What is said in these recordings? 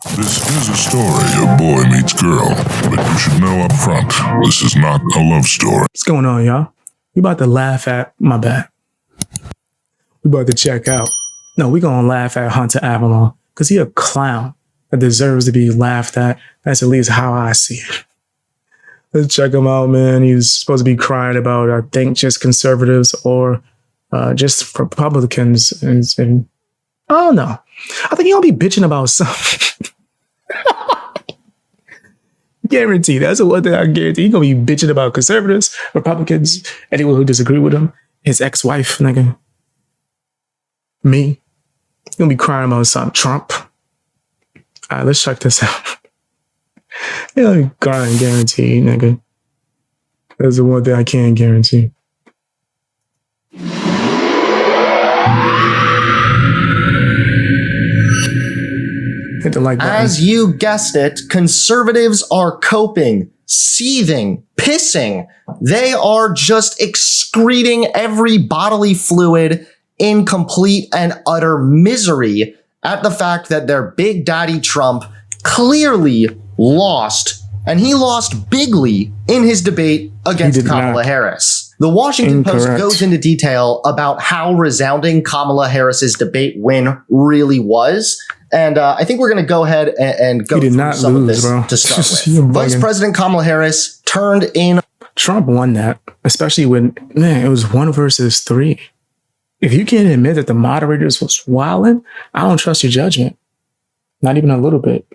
This is a story of boy meets girl, but you should know up front, this is not a love story. What's going on, y'all? We about to laugh at, my bad. We about to check out. No, we gonna laugh at Hunter Avallone, because he a clown that deserves to be laughed at. That's at least how I see it. Let's check him out, man. He's supposed to be crying about, I think, just conservatives or just Republicans. And I don't know. I think he'll be bitching about something. Guarantee. That's the one thing I guarantee. He's going to be bitching about conservatives, Republicans, anyone who disagree with him, his ex-wife, nigga. Me. He's going to be crying about something. Trump. All right, let's check this out. He'll be crying, guaranteed, nigga. That's the one thing I can guarantee. Hit the like button. As you guessed it, conservatives are coping, seething, pissing. They are just excreting every bodily fluid in complete and utter misery at the fact that their big daddy Trump clearly lost, and he lost bigly in his debate against Kamala Harris. The Washington Post goes into detail about how resounding Kamala Harris's debate win really was. And I think we're going to go ahead and go through some of this to start with. Vice President Kamala Harris turned in. Trump won that, especially when, man, it was 1 versus 3. If you can't admit that the moderators was wilding, I don't trust your judgment. Not even a little bit.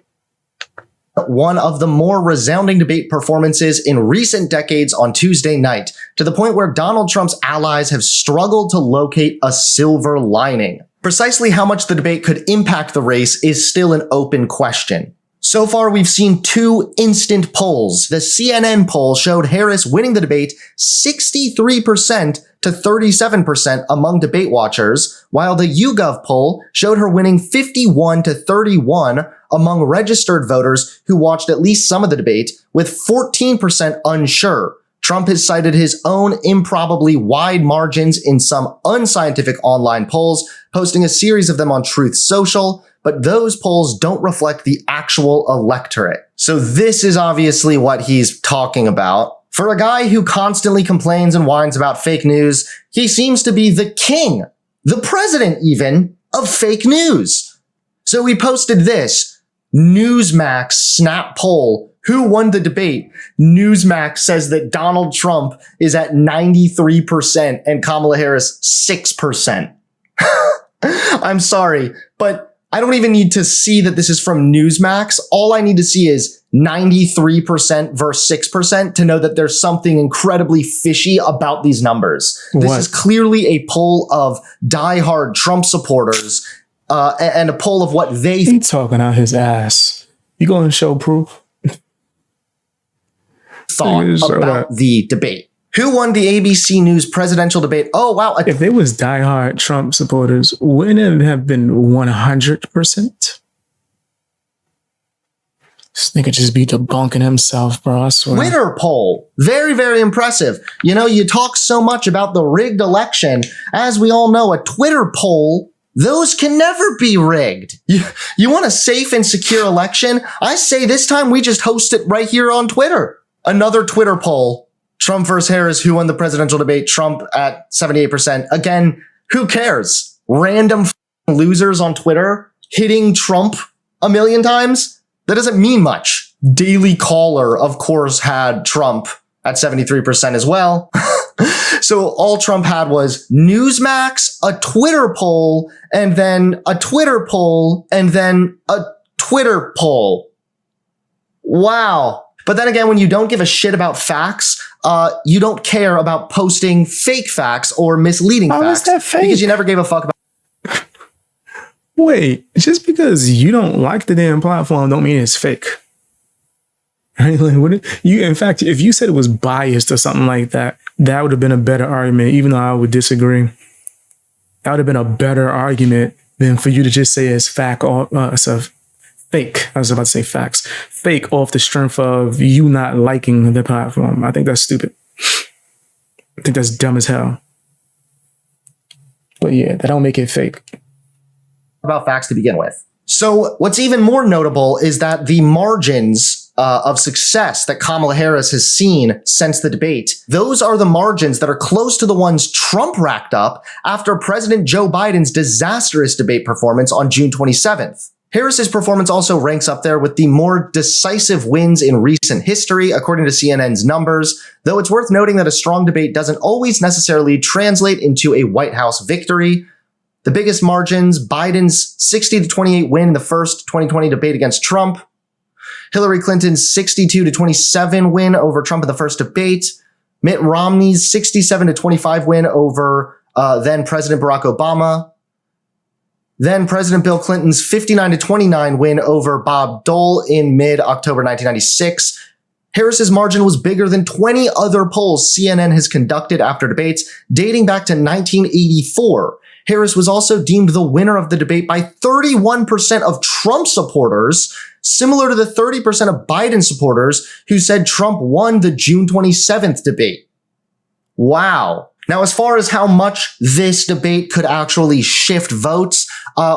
One of the more resounding debate performances in recent decades on Tuesday night, to the point where Donald Trump's allies have struggled to locate a silver lining. Precisely how much the debate could impact the race is still an open question. So far, we've seen 2 instant polls. The CNN poll showed Harris winning the debate 63% to 37% among debate watchers, while the YouGov poll showed her winning 51 to 31 among registered voters who watched at least some of the debate, with 14% unsure. Trump has cited his own improbably wide margins in some unscientific online polls, posting a series of them on Truth Social, but those polls don't reflect the actual electorate. So this is obviously what he's talking about. For a guy who constantly complains and whines about fake news, he seems to be the king, the president even, of fake news. So we posted this Newsmax snap poll. Who won the debate? Newsmax says that Donald Trump is at 93% and Kamala Harris 6%. I'm sorry, but I don't even need to see that this is from Newsmax. All I need to see is 93% versus 6% to know that there's something incredibly fishy about these numbers. This is clearly a poll of diehard Trump supporters and a poll of what they think. He's talking out his ass. You going to show proof? Thought about the debate. Who won the ABC News presidential debate? Oh, wow. If they was diehard Trump supporters, wouldn't it have been 100%? This nigga just be debunking himself, bro. I swear. Twitter poll. Very, very impressive. You know, you talk so much about the rigged election. As we all know, a Twitter poll, those can never be rigged. You want a safe and secure election? I say this time we just host it right here on Twitter. Another Twitter poll. Trump versus Harris, who won the presidential debate? Trump at 78%. Again, who cares? Random losers on Twitter hitting Trump a million times? That doesn't mean much. Daily Caller, of course, had Trump at 73% as well. So all Trump had was Newsmax, a Twitter poll, and then a Twitter poll, and then a Twitter poll. Wow. But then again, when you don't give a shit about facts, you don't care about posting fake facts or misleading facts. How is that fake? Because you never gave a fuck about. Wait, just because you don't like the damn platform don't mean it's fake. Right? Like, in fact, if you said it was biased or something like that, that would have been a better argument, even though I would disagree. That would have been a better argument than for you to just say it's fact or fake. I was about to say facts. Fake off the strength of you not liking the platform. I think that's stupid. I think that's dumb as hell. But yeah, that don't make it fake. About facts to begin with. So what's even more notable is that the margins of success that Kamala Harris has seen since the debate, those are the margins that are close to the ones Trump racked up after President Joe Biden's disastrous debate performance on June 27th. Harris's performance also ranks up there with the more decisive wins in recent history, according to CNN's numbers, though it's worth noting that a strong debate doesn't always necessarily translate into a White House victory. The biggest margins: Biden's 60-28 win in the first 2020 debate against Trump, Hillary Clinton's 62-27 win over Trump in the first debate, Mitt Romney's 67-25 win over then President Barack Obama, then President Bill Clinton's 59-29 win over Bob Dole in mid-October 1996. Harris's margin was bigger than 20 other polls CNN has conducted after debates dating back to 1984. Harris was also deemed the winner of the debate by 31% of Trump supporters, similar to the 30% of Biden supporters who said Trump won the June 27th debate. Wow. Now, as far as how much this debate could actually shift votes,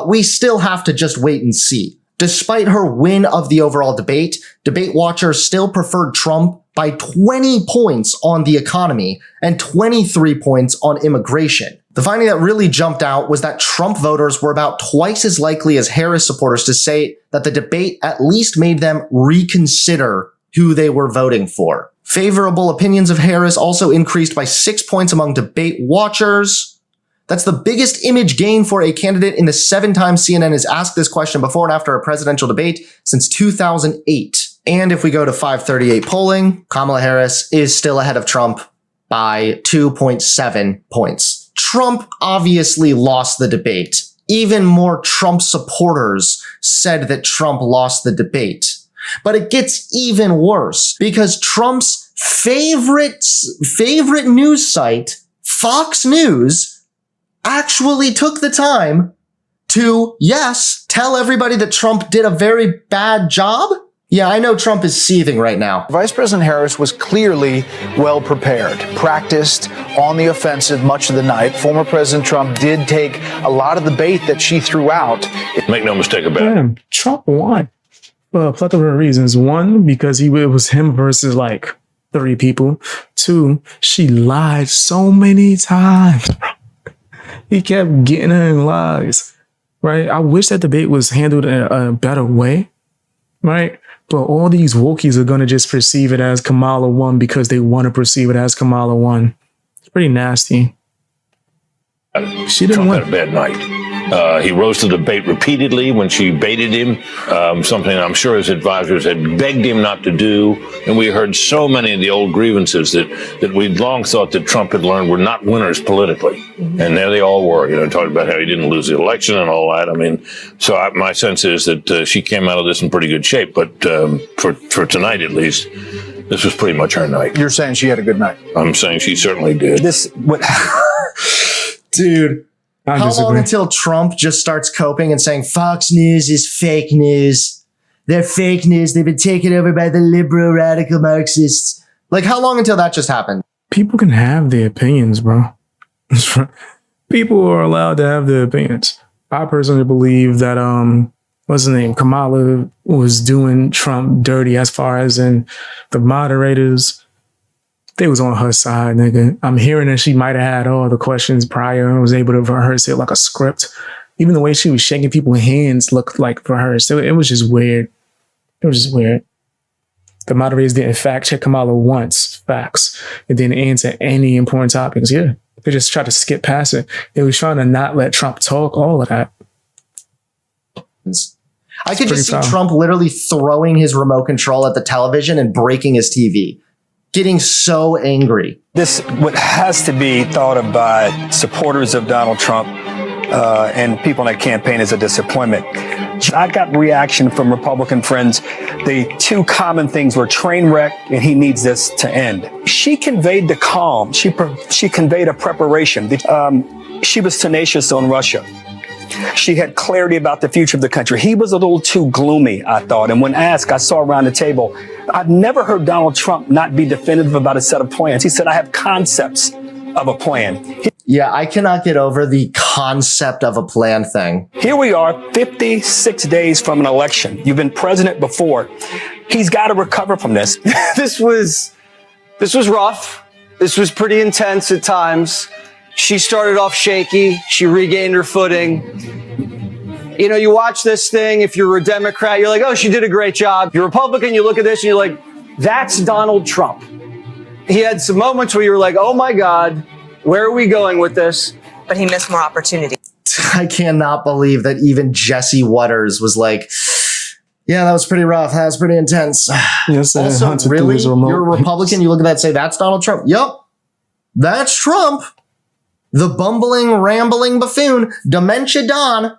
we still have to just wait and see. Despite her win of the overall debate, debate watchers still preferred Trump by 20 points on the economy and 23 points on immigration. The finding that really jumped out was that Trump voters were about twice as likely as Harris supporters to say that the debate at least made them reconsider who they were voting for. Favorable opinions of Harris also increased by 6 points among debate watchers. That's the biggest image gain for a candidate in the 7 times CNN has asked this question before and after a presidential debate since 2008. And if we go to 538 polling, Kamala Harris is still ahead of Trump by 2.7 points. Trump obviously lost the debate. Even more Trump supporters said that Trump lost the debate. But it gets even worse because Trump's favorite news site, Fox News, actually took the time to, yes, tell everybody that Trump did a very bad job. Yeah, I know Trump is seething right now. Vice President Harris was clearly well prepared, practiced on the offensive much of the night. Former President Trump did take a lot of the bait that she threw out. Make no mistake about it. Damn, Trump won for a plethora of reasons. One, because it was him versus like 3 people. 2, she lied so many times. He kept getting her in lies, right? I wish that debate was handled in a better way, right? But all these wokies are going to just perceive it as Kamala won because they want to perceive it as Kamala won. It's pretty nasty. She didn't Trump win. had a bad night. He rose to the bait repeatedly when she baited him, something I'm sure his advisors had begged him not to do. And we heard so many of the old grievances that we'd long thought that Trump had learned were not winners politically. Mm-hmm. And there they all were, talking about how he didn't lose the election and all that. I mean, so my sense is that she came out of this in pretty good shape. But for tonight, at least, this was pretty much her night. You're saying she had a good night? I'm saying she certainly did. Dude. How long until Trump just starts coping and saying Fox News is fake news? They're fake news. They've been taken over by the liberal radical Marxists. Like, how long until that just happened? People can have their opinions, bro. People are allowed to have their opinions. I personally believe that, what's his name? Kamala was doing Trump dirty as far as in the moderators. They was on her side, nigga. I'm hearing that she might have had all the questions prior and was able to rehearse it like a script. Even the way she was shaking people's hands looked like rehearsed. It was just weird. It was just weird. The moderators didn't fact check Kamala once, facts, and didn't answer any important topics. Yeah, they just tried to skip past it. They was trying to not let Trump talk, all of that. I could just see Trump literally throwing his remote control at the television and breaking his TV. Getting so angry. This what has to be thought of by supporters of Donald Trump and people in that campaign as a disappointment. I got reaction from Republican friends. The 2 common things were train wreck and he needs this to end. She conveyed the calm. She conveyed a preparation. She was tenacious on Russia. She had clarity about the future of the country. He was a little too gloomy, I thought. And when asked, I saw around the table, I've never heard Donald Trump not be definitive about a set of plans. He said, I have concepts of a plan. Yeah, I cannot get over the concept of a plan thing. Here we are, 56 days from an election. You've been president before. He's got to recover from this. This was rough. This was pretty intense at times. She started off shaky. She regained her footing. You know, you watch this thing. If you're a Democrat, you're like, oh, she did a great job. You're Republican, you look at this and you're like, that's Donald Trump. He had some moments where you were like, oh my God, where are we going with this? But he missed more opportunities. I cannot believe that even Jesse Waters was like, yeah, that was pretty rough. That was pretty intense. Yes, Also, really? You're a Republican? You look at that and say, that's Donald Trump? Yup. That's Trump. The bumbling, rambling buffoon, Dementia Don.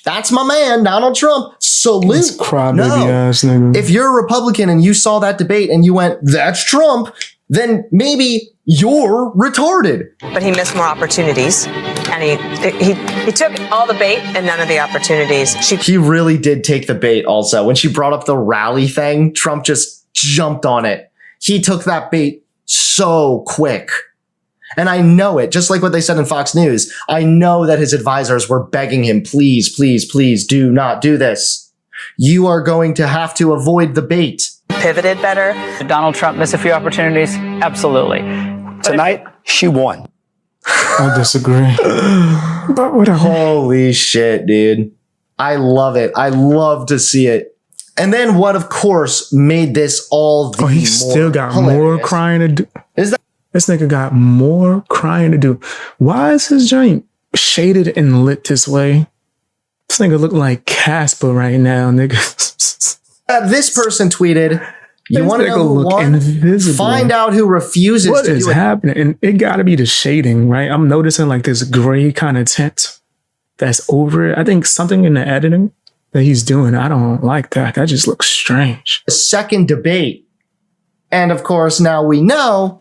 That's my man, Donald Trump. Salute. Crybaby ass nigga. If you're a Republican and you saw that debate and you went, that's Trump, then maybe you're retarded. But he missed more opportunities. And he took all the bait and none of the opportunities. He really did take the bait also. When she brought up the rally thing, Trump just jumped on it. He took that bait so quick. And I know it, just like what they said in Fox News. I know that his advisors were begging him, please, please, please do not do this. You are going to have to avoid the bait. Pivoted better. Did Donald Trump miss a few opportunities? Absolutely. Tonight, she won. I disagree. But whatever. Holy shit, dude. I love it. I love to see it. And then what, of course, made this all the he still got hilarious. more crying to do. Is that This nigga got more crying to do. Why is his joint shaded and lit this way? This nigga look like Casper right now, nigga. this person tweeted, you This want to nigga know look what? invisible. Find out who refuses What to is do it. happening? And it gotta be the shading, right? I'm noticing like this gray kind of tint that's over it. I think something in the editing that he's doing, I don't like that. That just looks strange. The second debate. And of course, now we know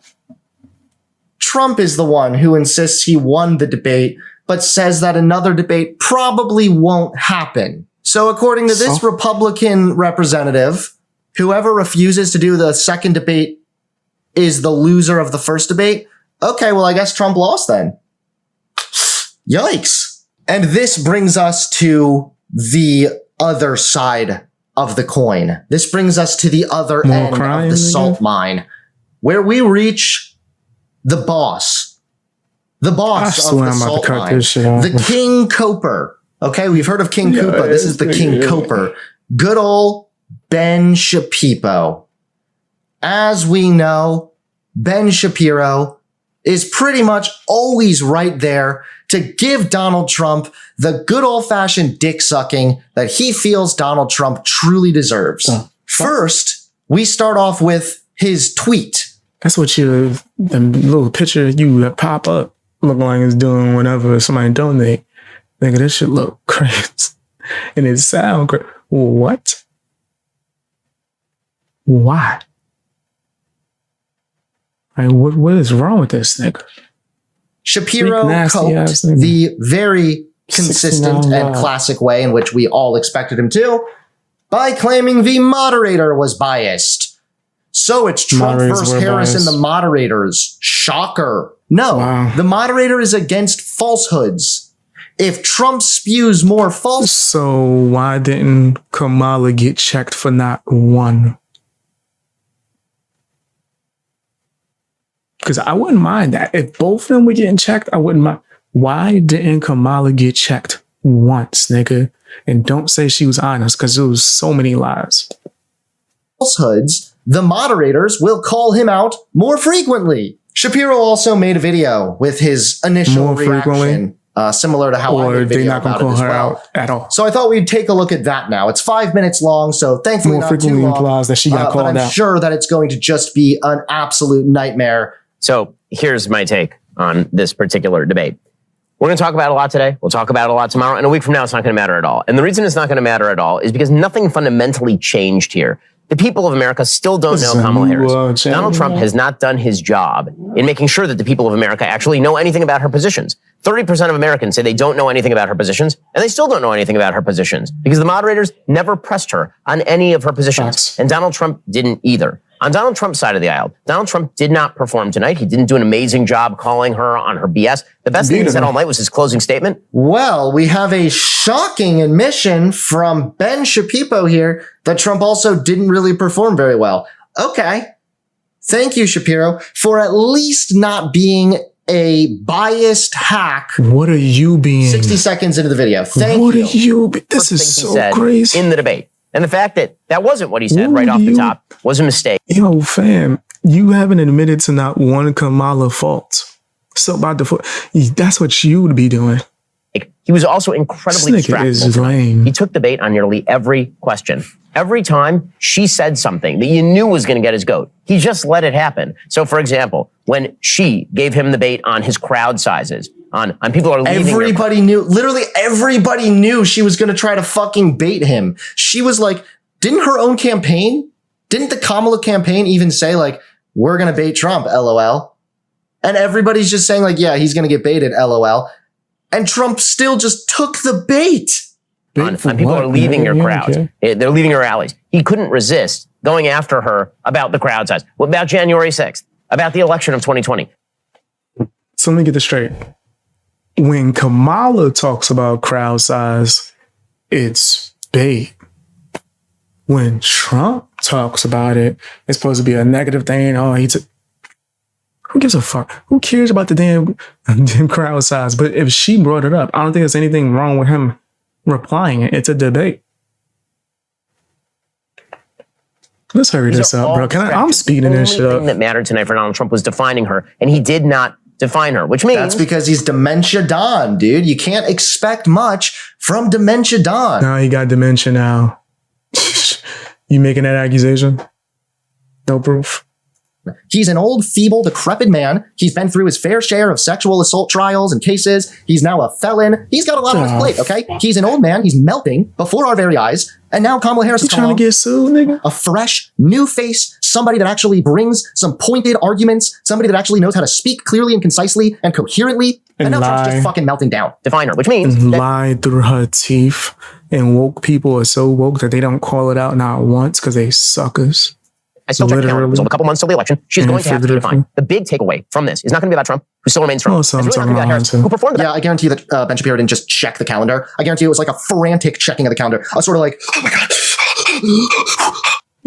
Trump is the one who insists he won the debate, but says that another debate probably won't happen. So according to this Republican representative, whoever refuses to do the second debate is the loser of the first debate. Okay, well, I guess Trump lost then. Yikes. And this brings us to the other side of the coin. This brings us to the other end of the salt mine, where we reach the boss of the salt mine, the King Coper. Okay, we've heard of King Koopa. This is the King Coper. Good old Ben Shapiro. As we know, Ben Shapiro is pretty much always right there to give Donald Trump the good old-fashioned dick sucking that he feels Donald Trump truly deserves. First, we start off with his tweet. That's what the little picture you that pop up look like it's doing whenever somebody donate. Nigga, this shit look crazy. And it sound crazy. What? Why? Like, what is wrong with this nigga? Shapiro coped the very consistent and classic way in which we all expected him to by claiming the moderator was biased. So it's Trump versus Harris and the moderators. Shocker. No, the moderator is against falsehoods. If Trump spews more false... So why didn't Kamala get checked for not one? Because I wouldn't mind that. If both of them were getting checked, I wouldn't mind. Why didn't Kamala get checked once, nigga? And don't say she was honest, because there was so many lies. Falsehoods. The moderators will call him out more frequently. Shapiro also made a video with his initial reaction, similar to how I made a video about it as well. At all. So I thought we'd take a look at that now. It's 5 minutes long, so thankfully not too long. Implies that she got called but I'm sure that it's going to just be an absolute nightmare. So here's my take on this particular debate. We're going to talk about it a lot today. We'll talk about it a lot tomorrow. And a week from now, it's not going to matter at all. And the reason it's not going to matter at all is because nothing fundamentally changed here. The people of America still don't know Kamala Harris. Donald Trump has not done his job in making sure that the people of America actually know anything about her positions. 30% of Americans say they don't know anything about her positions, and they still don't know anything about her positions because the moderators never pressed her on any of her positions. And Donald Trump didn't either. On Donald Trump's side of the aisle, Donald Trump did not perform tonight. He didn't do an amazing job calling her on her BS. The best thing he said all night was his closing statement. Well, we have a shocking admission from Ben Shapiro here that Trump also didn't really perform very well. Okay. Thank you, Shapiro, for at least not being a biased hack. What are you being? 60 seconds into the video. Thank you. What are you? This is so crazy. In the debate. And the fact that that wasn't what he said right off the top was a mistake. Yo, fam, you haven't admitted to not one Kamala fault. So by default, that's what you would be doing. He was also incredibly distractible. He took the bait on nearly every question. Every time she said something that you knew was going to get his goat, he just let it happen. So, for example, when she gave him the bait on his crowd sizes, on people are leaving. Everybody knew, literally everybody knew she was going to try to fucking bait him. She was like, didn't her own campaign, didn't the Kamala campaign even say like, we're going to bait Trump, LOL. And everybody's just saying like, yeah, he's going to get baited, LOL. And Trump still just took the bait. On people are leaving your crowds. They're leaving your rallies. He couldn't resist going after her about the crowd size. What about January 6th? About the election of 2020? So let me get this straight. When Kamala talks about crowd size, it's bait. When Trump talks about it, it's supposed to be a negative thing. Oh, who gives a fuck? Who cares about the damn crowd size? But if she brought it up, I don't think there's anything wrong with him replying it. It's a debate. Let's hurry this up, bro. I'm speeding this shit up. The only thing that mattered tonight for Donald Trump was defining her, and he did not define her, which means... That's because he's Dementia Don, dude. You can't expect much from Dementia Don. Now he got dementia now. You making that accusation? No proof. He's an old, feeble, decrepit man. He's been through his fair share of sexual assault trials and cases. He's now a felon. He's got a lot on his plate, okay? He's an old man. He's melting before our very eyes. And now Kamala Harris is trying to get sued, nigga. A fresh, new face, somebody that actually brings some pointed arguments, somebody that actually knows how to speak clearly and concisely and coherently. And now Trump's just fucking melting down. Define her, which means... Lie through her teeth. And woke people are so woke that they don't call it out not once because they suckers. I still check the calendar. There's only a couple months till the election. She's going to have to define. The big takeaway from this is not going to be about Trump, who still remains Trump. It's really not going to be about Harris, who performed the best. Yeah, I guarantee you that Ben Shapiro didn't just check the calendar. I guarantee you it was like a frantic checking of the calendar. I was sort of like, oh my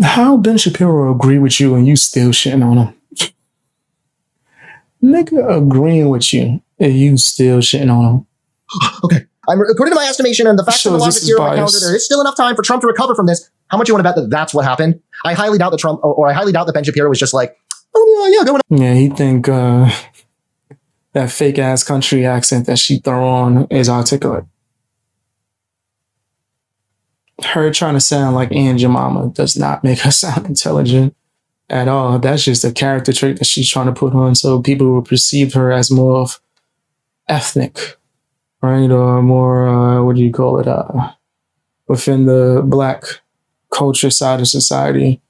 God. How Ben Shapiro agree with you and you still shitting on him? Nigga agreeing with you and you still shitting on him. Okay. According to my estimation and the facts of the logic here on my calendar, there is still enough time for Trump to recover from this. How much you want to bet that that's what happened? I highly doubt that Trump, or I highly doubt that Ben Shapiro was just like, oh yeah, going on. Yeah, he think that fake ass country accent that she throw on is articulate. Her trying to sound like Aunt Jemima does not make her sound intelligent at all. That's just a character trait that she's trying to put on so people will perceive her as more of ethnic, right? Or more, what do you call it? Within the Black culture side of society,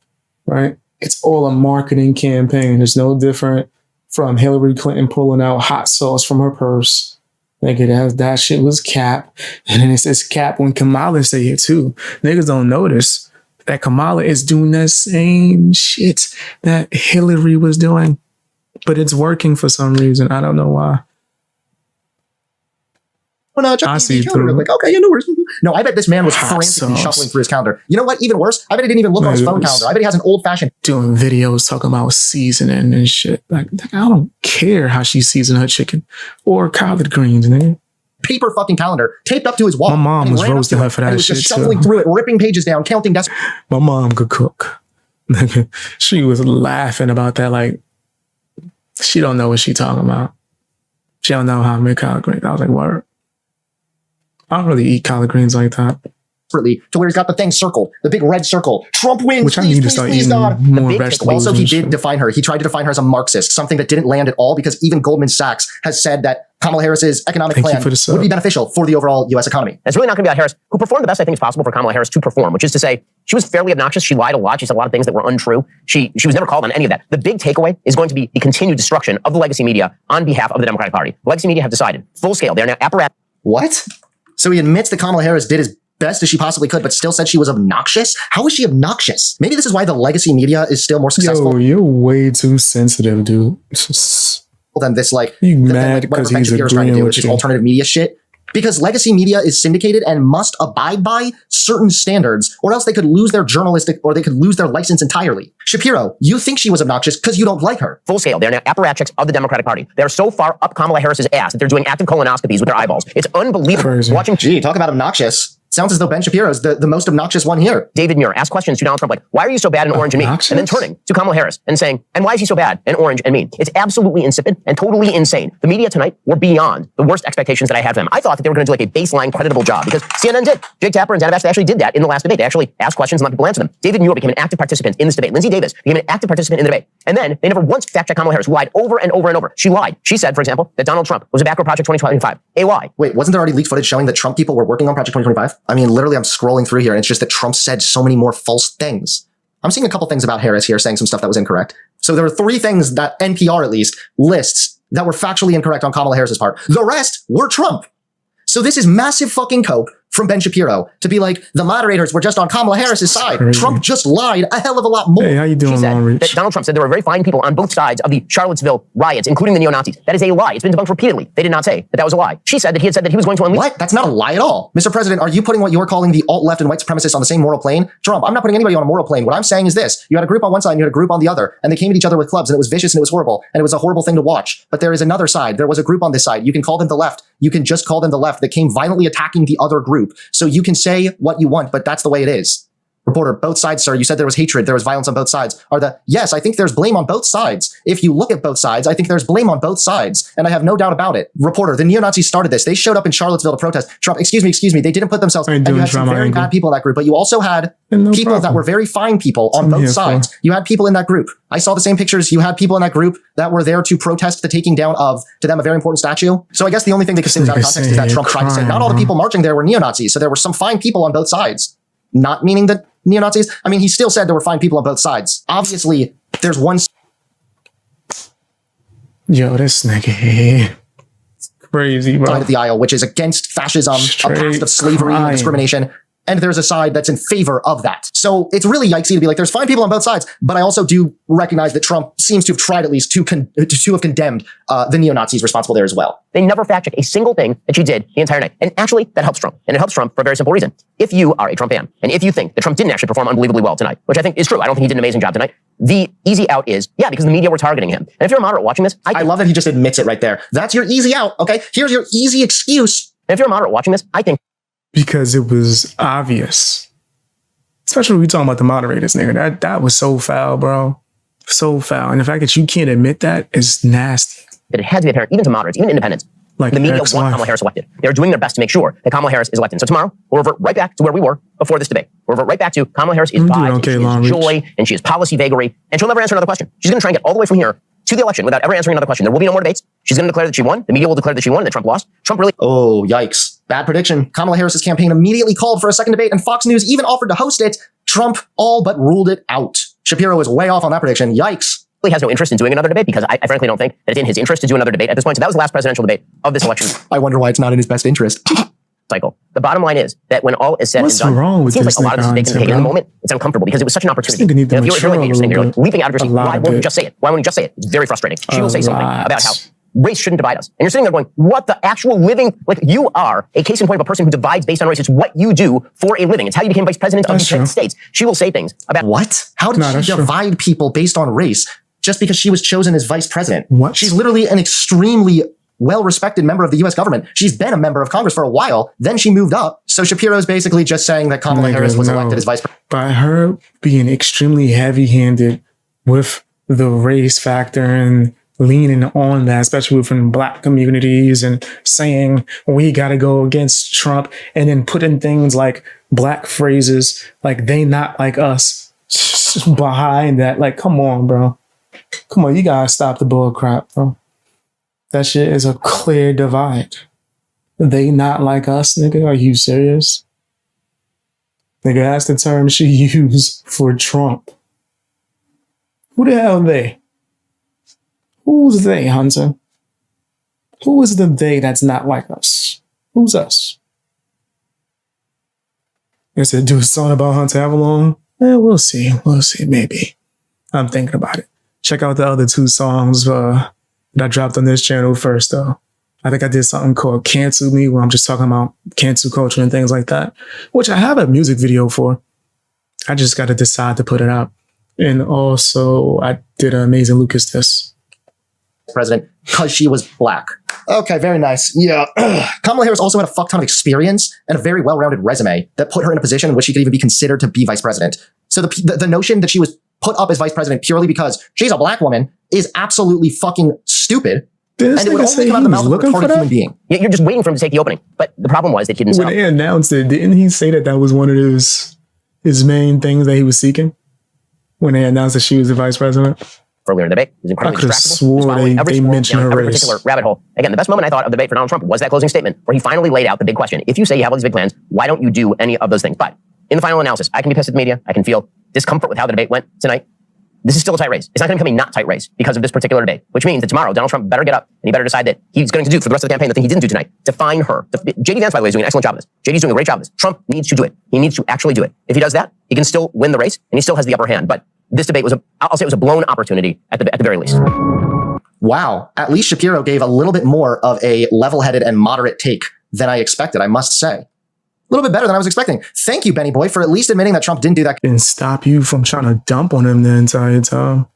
right? It's all a marketing campaign. It's no different from Hillary Clinton pulling out hot sauce from her purse. Nigga, that shit was cap. And then it says cap when Kamala say it too. Niggas don't notice that Kamala is doing the same shit that Hillary was doing. But it's working for some reason. I don't know why. I see through. Like, okay, no worries. No, I bet this man was frantically shuffling through his calendar. You know what? Even worse, I bet he didn't even look on his phone calendar. I bet he has an old-fashioned doing videos talking about seasoning and shit. Like, I don't care how she seasoned her chicken or collard greens, nigga. Paper fucking calendar taped up to his wall. My mom was roasting her for that shit. Just shuffling through it, ripping pages down, counting decimals. My mom could cook. She was laughing about that. Like, she don't know what she talking about. She don't know how to make collard greens. I was like, word. I don't really eat collard greens like that. To where he's got the thing circled, the big red circle. Trump wins. Which I need to start eating more vegetables. Also, he did define her. He tried to define her as a Marxist, something that didn't land at all because even Goldman Sachs has said that Kamala Harris's economic plan would be beneficial for the overall U.S. economy. It's really not going to be about Harris, who performed the best I think is possible for Kamala Harris to perform, which is to say she was fairly obnoxious. She lied a lot. She said a lot of things that were untrue. She was never called on any of that. The big takeaway is going to be the continued destruction of the legacy media on behalf of the Democratic Party. The legacy media have decided full scale. They're now apparatus. What? So he admits that Kamala Harris did his best as she possibly could, but still said she was obnoxious? How is she obnoxious? Maybe this is why the legacy media is still more successful. Yo, you're way too sensitive, dude. Than this, like, You than, mad like, whatever because Ben he's Shapiro's trying to agreeing do, with which is you. alternative media shit. Because legacy media is syndicated and must abide by certain standards, or else they could lose their journalistic, or they could lose their license entirely. Shapiro, you think she was obnoxious because you don't like her. Full scale. They're now apparatchiks of the Democratic Party. They're so far up Kamala Harris's ass that they're doing active colonoscopies with their eyeballs. It's unbelievable. Crazy. Watching Gee, talk about obnoxious. Sounds as though Ben Shapiro is the most obnoxious one here. David Muir ask questions to Donald Trump like, why are you so bad and orange and mean? Obnoxious? And then turning to Kamala Harris and saying, and why is he so bad and orange and mean? It's absolutely insipid and totally insane. The media tonight were beyond the worst expectations that I had for them. I thought that they were going to do like a baseline creditable job because CNN did. Jake Tapper and Zanabash, they actually did that in the last debate. They actually asked questions and let people answer them. David Muir became an active participant in this debate. Lindsey Davis became an active participant in the debate. And then they never once fact-checked Kamala Harris, who lied over and over and over. She lied. She said, for example, that Donald Trump was a backward Project 2025. A lie. Wait, wasn't there already leaked footage showing that Trump people were working on Project 2025? I mean, literally, I'm scrolling through here, and it's just that Trump said so many more false things. I'm seeing a couple things about Harris here saying some stuff that was incorrect. So there were 3 things that NPR, at least, lists that were factually incorrect on Kamala Harris's part. The rest were Trump. So this is massive fucking cope from Ben Shapiro to be like, the moderators were just on Kamala Harris's side. Crazy. Trump just lied a hell of a lot more. Hey, how you She doing, said Long that Reach? Donald Trump said there were very fine people on both sides of the Charlottesville riots, including the neo-Nazis. That is a lie. It's been debunked repeatedly. They did not say that that was a lie. She said that he had said that he was going to unleash. What? That's not a lie at all. Mr. President, are you putting what you're calling the alt-left and white supremacists on the same moral plane? Trump, I'm not putting anybody on a moral plane. What I'm saying is this. You had a group on one side and you had a group on the other, and they came at each other with clubs, and it was vicious and it was horrible, and it was a horrible thing to watch. But there is another side. There was a group on this side. You can call them the left. You can just call them the left that came violently attacking the other group. So you can say what you want, but that's the way it is. Reporter, both sides, sir. You said there was hatred. There was violence on both sides. Yes, I think there's blame on both sides. If you look at both sides, I think there's blame on both sides. And I have no doubt about it. Reporter, the neo-Nazis started this. They showed up in Charlottesville to protest. Trump, excuse me. They didn't put themselves, and you had some very bad people in that group, but you also had people that were very fine people on both sides. You had people in that group. I saw the same pictures. You had people in that group that were there to protest the taking down of, to them, a very important statue. So I guess the only thing they could say was out of context is that Trump tried to say not all the people marching there were neo-Nazis. So there were some fine people on both sides. Not meaning that neo-Nazis. I mean, he still said there were fine people on both sides. Obviously, there's one. Yo, this nigga. It's crazy, bro. Side of the aisle, which is against fascism, a past of slavery and discrimination. And there's a side that's in favor of that. So it's really yikesy to be like, there's fine people on both sides. But I also do recognize that Trump seems to have tried at least to have condemned the neo-Nazis responsible there as well. They never fact check a single thing that she did the entire night. And actually, that helps Trump. And it helps Trump for a very simple reason. If you are a Trump fan, and if you think that Trump didn't actually perform unbelievably well tonight, which I think is true, I don't think he did an amazing job tonight, the easy out is, yeah, because the media were targeting him. And if you're a moderate watching this, I love that he just admits it right there. That's your easy out, okay? Here's your easy excuse. And if you're a moderate watching this, I think because it was obvious. Especially when we talking about the moderators, nigga. That was so foul, bro. So foul. And the fact that you can't admit that is nasty. that it had to be apparent, even to moderates, even independents. Like the media Eric's want wife. Kamala Harris elected. They're doing their best to make sure that Kamala Harris is elected. So tomorrow, we'll revert right back to where we were before this debate. We'll revert right back to Kamala Harris is vibes, and she is joy, and she is policy vagary, and she'll never answer another question. She's going to try and get all the way from here to the election without ever answering another question. There will be no more debates. She's going to declare that she won. The media will declare that she won and that Trump lost. Trump really... Oh, yikes. Bad prediction. Kamala Harris's campaign immediately called for a second debate, and Fox News even offered to host it. Trump all but ruled it out. Shapiro is way off on that prediction. Yikes. Really has no interest in doing another debate because I frankly don't think that it's in his interest to do another debate at this point. So that was the last presidential debate of this election I wonder why it's not in his best interest. cycle. The bottom line is that when all is said What's and done, wrong with it seems this like a lot of this is nigga, taken in the bro? moment. It's uncomfortable because it was such an opportunity. This nigga need to if you're like me, you're sitting there, mature like leaping out of your seat. a lot Why of won't you it. just say it? Why won't you just say it? It's very frustrating. She will A say something lot. about how race shouldn't divide us. And you're sitting there going, what the actual living, like you are a case in point of a person who divides based on race. It's what you do for a living. It's how you became vice president of the That's United true. States. She will say things about What? How did No, that's she true. divide people based on race just because she was chosen as vice president? What? She's literally an extremely well-respected member of the U.S. government. She's been a member of Congress for a while. Then she moved up. So Shapiro's basically just saying that Kamala Harris was elected as vice president. By her being extremely heavy-handed with the race factor and leaning on that, especially within Black communities, and saying we got to go against Trump, and then putting things like Black phrases like they not like us behind that. Like, come on, bro. Come on, you gotta stop the bull crap, bro. That shit is a clear divide. They not like us, nigga. Are you serious? Nigga, that's the term she used for Trump. Who the hell they? Who's they, Hunter? Who is the they that's not like us? Who's us? I said, do a song about Hunter Avallone? We'll see. We'll see. Maybe. I'm thinking about it. Check out the other 2 songs that I dropped on this channel first, though. I think I did something called Cancel Me, where I'm just talking about cancel culture and things like that, which I have a music video for. I just got to decide to put it out. And also, I did an Amazing Lucas test. President because she was black. Okay, very nice. Yeah. Kamala Harris also had a fuck ton of experience and a very well-rounded resume that put her in a position in which she could even be considered to be vice president. So the notion that she was put up as vice president purely because she's a black woman is absolutely fucking stupid. And it would only come out of the mouth of a retarded human being. You're just waiting for him to take the opening. But the problem was that he didn't. When they announced it, didn't he say that was one of his main things that he was seeking? When they announced that she was the vice president? Earlier in the debate, it was incredibly distractible. They mentioned her every race. particular rabbit hole. Again, the best moment I thought of the debate for Donald Trump was that closing statement where he finally laid out the big question. If you say you have all these big plans, why don't you do any of those things? But in the final analysis, I can be pissed at the media. I can feel discomfort with how the debate went tonight. This is still a tight race. It's not going to become a not tight race because of this particular debate, which means that tomorrow Donald Trump better get up and he better decide that he's going to do for the rest of the campaign the thing he didn't do tonight. Define her. JD Vance, by the way, is doing an excellent job of this. JD's doing a great job of this. Trump needs to do it. He needs to actually do it. If he does that, he can still win the race and he still has the upper hand. But this debate was I'll say it was a blown opportunity at the very least. Wow. At least Shapiro gave a little bit more of a level-headed and moderate take than I expected, I must say. A little bit better than I was expecting. Thank you, Benny Boy, for at least admitting that Trump didn't do that. And stop you from trying to dump on him the entire time.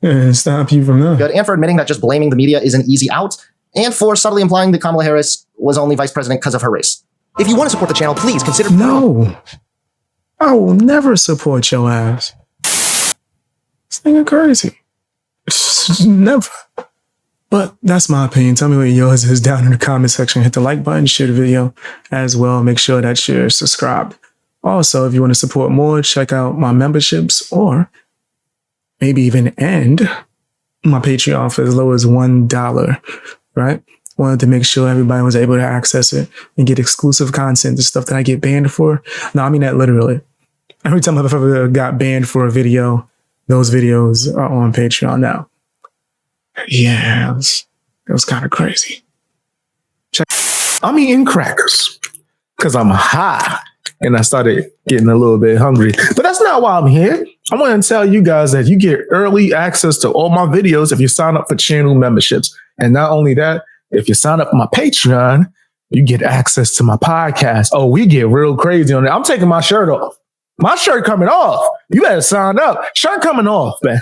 And stop you from that. Good. And for admitting that just blaming the media is an easy out. And for subtly implying that Kamala Harris was only vice president because of her race. If you want to support the channel, please consider... No. I will never support your ass. This nigga crazy. Never. But that's my opinion. Tell me what yours is down in the comment section. Hit the like button, share the video as well. Make sure that you're subscribed. Also, if you want to support more, check out my memberships or maybe even end my Patreon for as low as $1, right? Wanted to make sure everybody was able to access it and get exclusive content, the stuff that I get banned for. No, I mean that literally. Every time I've ever got banned for a video, those videos are on Patreon now. Yeah, it was kind of crazy. I'm eating crackers because I'm high and I started getting a little bit hungry. But that's not why I'm here. I want to tell you guys that you get early access to all my videos if you sign up for channel memberships. And not only that, if you sign up for my Patreon, you get access to my podcast. Oh, we get real crazy on it. I'm taking my shirt off. My shirt coming off. You better sign up. Shirt coming off, man.